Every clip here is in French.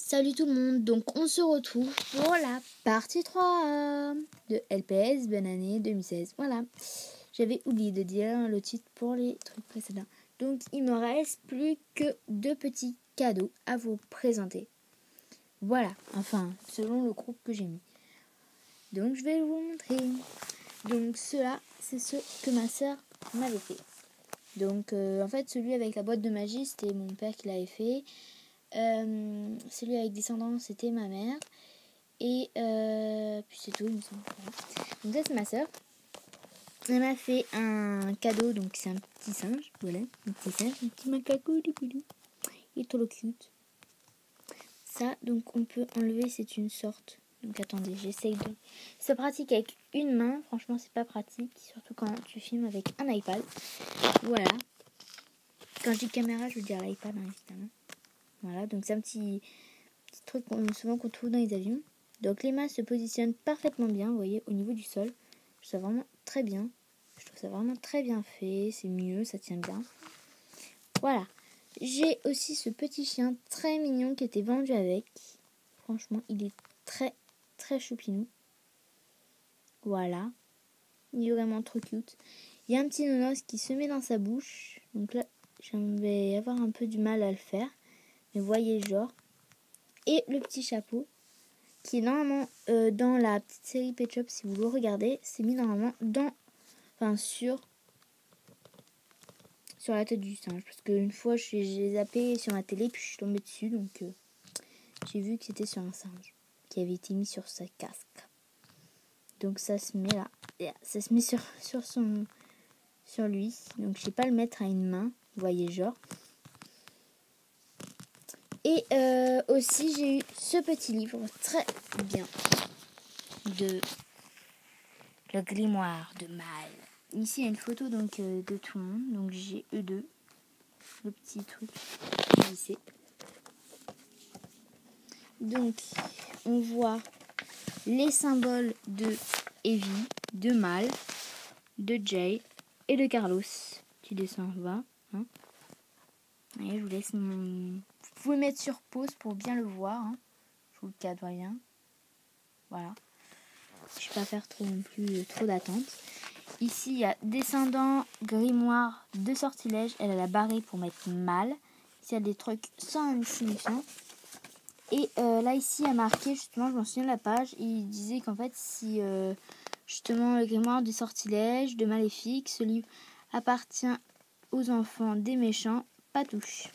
Salut tout le monde, donc on se retrouve pour la partie 3 de LPS Bonne Année 2016. Voilà, j'avais oublié de dire le titre pour les trucs précédents. Donc il me reste plus que 2 petits cadeaux à vous présenter. Voilà, enfin, selon le groupe que j'ai mis. Donc je vais vous montrer. Donc ceux-là, c'est ceux que ma soeur m'avait fait. Donc en fait, celui avec la boîte de magie, c'était mon père qui l'avait fait. Celui avec descendants, c'était ma mère. Et puis c'est tout, il me semble. Donc ça, c'est ma soeur. Elle m'a fait un cadeau, donc c'est un petit singe. Voilà, un petit singe, un petit macaco du boulot. Il est trop cute. Ça, donc on peut enlever, c'est une sorte. Donc attendez, j'essaye de... C'est pratique avec une main, franchement c'est pas pratique. Surtout quand tu filmes avec un iPad. Voilà. Quand je dis caméra, je veux dire l'iPad, hein, évidemment. Voilà, donc c'est un petit truc souvent qu'on trouve dans les avions. Donc les mains se positionnent parfaitement bien, vous voyez, au niveau du sol. Je trouve ça vraiment très bien. Je trouve ça vraiment très bien fait. C'est mieux, ça tient bien. Voilà. J'ai aussi ce petit chien très mignon qui était vendu avec. Franchement, il est très, très choupinou. Voilà. Il est vraiment trop cute. Il y a un petit nonos qui se met dans sa bouche. Donc là, je vais avoir un peu du mal à le faire. Mais voyez genre. Et le petit chapeau qui est normalement dans la petite série Pet Shop, si vous le regardez, c'est mis normalement sur la tête du singe. Parce qu'une fois, j'ai zappé sur ma télé, puis je suis tombée dessus, donc j'ai vu que c'était sur un singe qui avait été mis sur sa casque. Donc ça se met là, ça se met sur lui. Donc je sais pas le mettre à une main, vous voyez genre. Et aussi j'ai eu ce petit livre très bien de Le Grimoire de Mal. Ici il y a une photo donc de tout le monde, donc j'ai eux deux, le petit truc ici. Donc on voit les symboles de Evie, de Mal, de Jay et de Carlos. Tu descends en bas. Hein. Et je vous laisse Vous pouvez mettre sur pause pour bien le voir. Hein. Je vous le cadre bien. Voilà. Je ne vais pas faire trop d'attente. Ici, il y a descendant, grimoire, de sortilèges. Elle a la barrée pour mettre Mal. Ici, il y a des trucs sans insignifiant. Et là, ici, il y a marqué, justement, je m'en souviens de la page, il disait qu'en fait, si justement le grimoire du sortilège, de maléfique, ce livre appartient aux enfants des méchants, pas touche.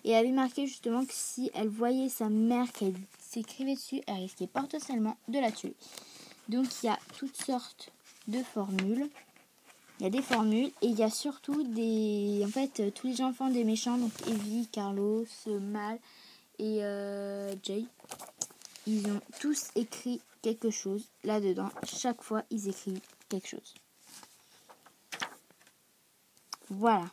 Et elle avait marqué justement que si elle voyait sa mère qu'elle s'écrivait dessus, elle risquait potentiellement de la tuer. Donc il y a toutes sortes de formules. Il y a des formules et il y a surtout en fait, tous les enfants des méchants, donc Evie, Carlos, Mal et Jay, ils ont tous écrit quelque chose là-dedans. Chaque fois, ils écrivent quelque chose. Voilà.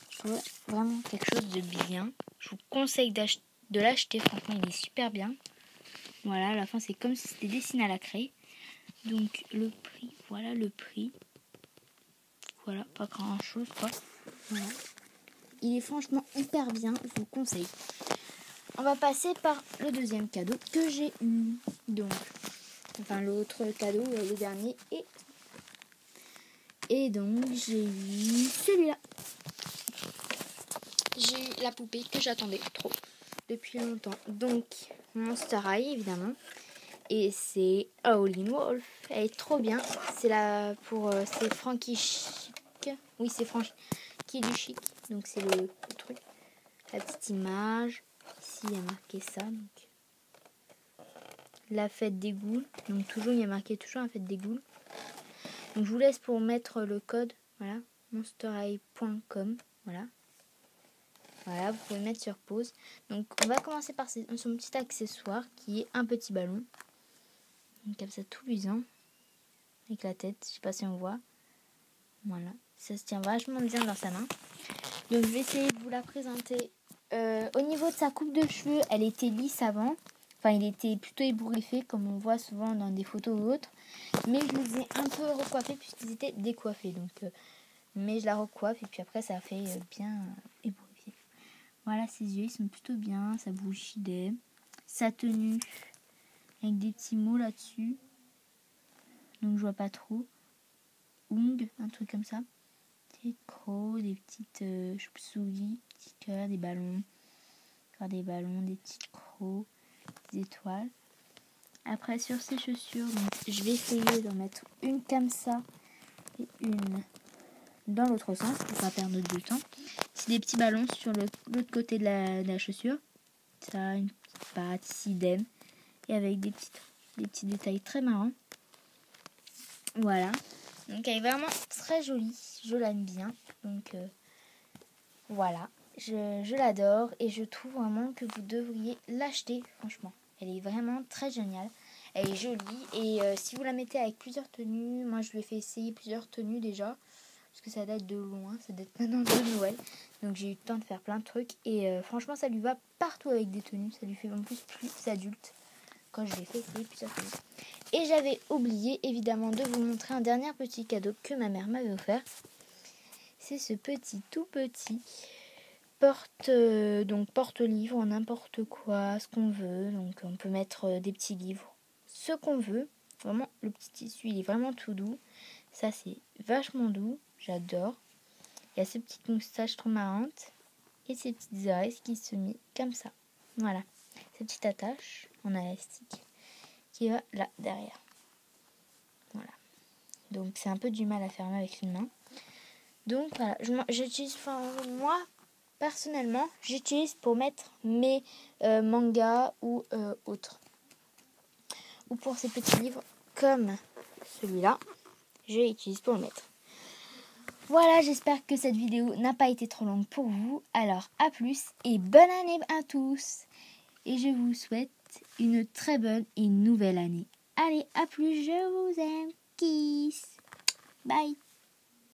Je trouve vraiment quelque chose de bien. Je vous conseille de l'acheter. Franchement, il est super bien. Voilà, à la fin, c'est comme si c'était dessiné à la craie. Donc, le prix, voilà le prix. Voilà, pas grand-chose, quoi. Voilà. Il est franchement hyper bien. Je vous conseille. On va passer par le deuxième cadeau que j'ai eu. Donc, enfin l'autre cadeau, le dernier. Et donc, j'ai eu celui-là. J'ai eu la poupée que j'attendais trop depuis longtemps. Donc, Monster High, évidemment. Et c'est Howlin' Wolf. Elle est trop bien. C'est c'est Frankie Chic. Oui, c'est Frankie du Chic. Donc, c'est le truc. La petite image. Ici, il y a marqué ça. Donc, la fête des ghouls. Donc, toujours, il y a marqué toujours la fête des ghouls. Donc, je vous laisse pour mettre le code. Voilà. monsterhigh.com. Voilà. Voilà, vous pouvez mettre sur pause. Donc, on va commencer par son petit accessoire qui est un petit ballon. Donc, comme ça, tout luisant. Avec la tête, je sais pas si on voit. Voilà, ça se tient vachement bien dans sa main. Donc, je vais essayer de vous la présenter. Au niveau de sa coupe de cheveux, elle était lisse avant. Enfin, il était plutôt ébouriffé, comme on voit souvent dans des photos ou autres. Mais je les ai un peu recoiffés puisqu'ils étaient décoiffés. Donc, mais je la recoiffe et puis après, ça fait bien ébouriffé. Voilà, ses yeux, ils sont plutôt bien. Sa bouche idée. Sa tenue, avec des petits mots là-dessus. Donc, je vois pas trop. Ung, un truc comme ça. Des crocs, des petites chauves-souris, petits cœurs, des ballons. Encore des ballons, des petits crocs, des étoiles. Après, sur ses chaussures, donc, je vais essayer d'en mettre une comme ça et une dans l'autre sens pour pas perdre de temps. C'est des petits ballons sur l'autre côté de la chaussure. Ça, une petite patte, idem. Et avec des petits détails très marrants. Voilà. Donc elle est vraiment très jolie. Je l'aime bien. Donc voilà. Je l'adore et je trouve vraiment que vous devriez l'acheter. Franchement. Elle est vraiment très géniale. Elle est jolie. Et si vous la mettez avec plusieurs tenues, moi je lui ai fait essayer plusieurs tenues déjà. Parce que ça date de loin. Ça date maintenant de Noël. Donc j'ai eu le temps de faire plein de trucs. Et franchement ça lui va partout avec des tenues. Ça lui fait en plus adulte. Quand je l'ai fait essayer plusieurs tenues. Et j'avais oublié évidemment de vous montrer un dernier petit cadeau que ma mère m'avait offert. C'est ce tout petit porte-livre, n'importe quoi, ce qu'on veut. Donc on peut mettre des petits livres, ce qu'on veut. Vraiment, le petit tissu, il est vraiment tout doux. Ça, c'est vachement doux. J'adore. Il y a ces petites moustaches trop marrantes. Et ces petites oreilles qui se mettent comme ça. Voilà. Cette petite attache en élastique qui va là derrière. Voilà. Donc c'est un peu du mal à fermer avec une main. Donc voilà, moi personnellement, j'utilise pour mettre mes mangas ou autres. Ou pour ces petits livres comme celui-là, je l'utilise pour le mettre. Voilà, j'espère que cette vidéo n'a pas été trop longue pour vous. Alors à plus et bonne année à tous. Et je vous souhaite une très bonne et nouvelle année. Allez, à plus, je vous aime. Kiss. Bye.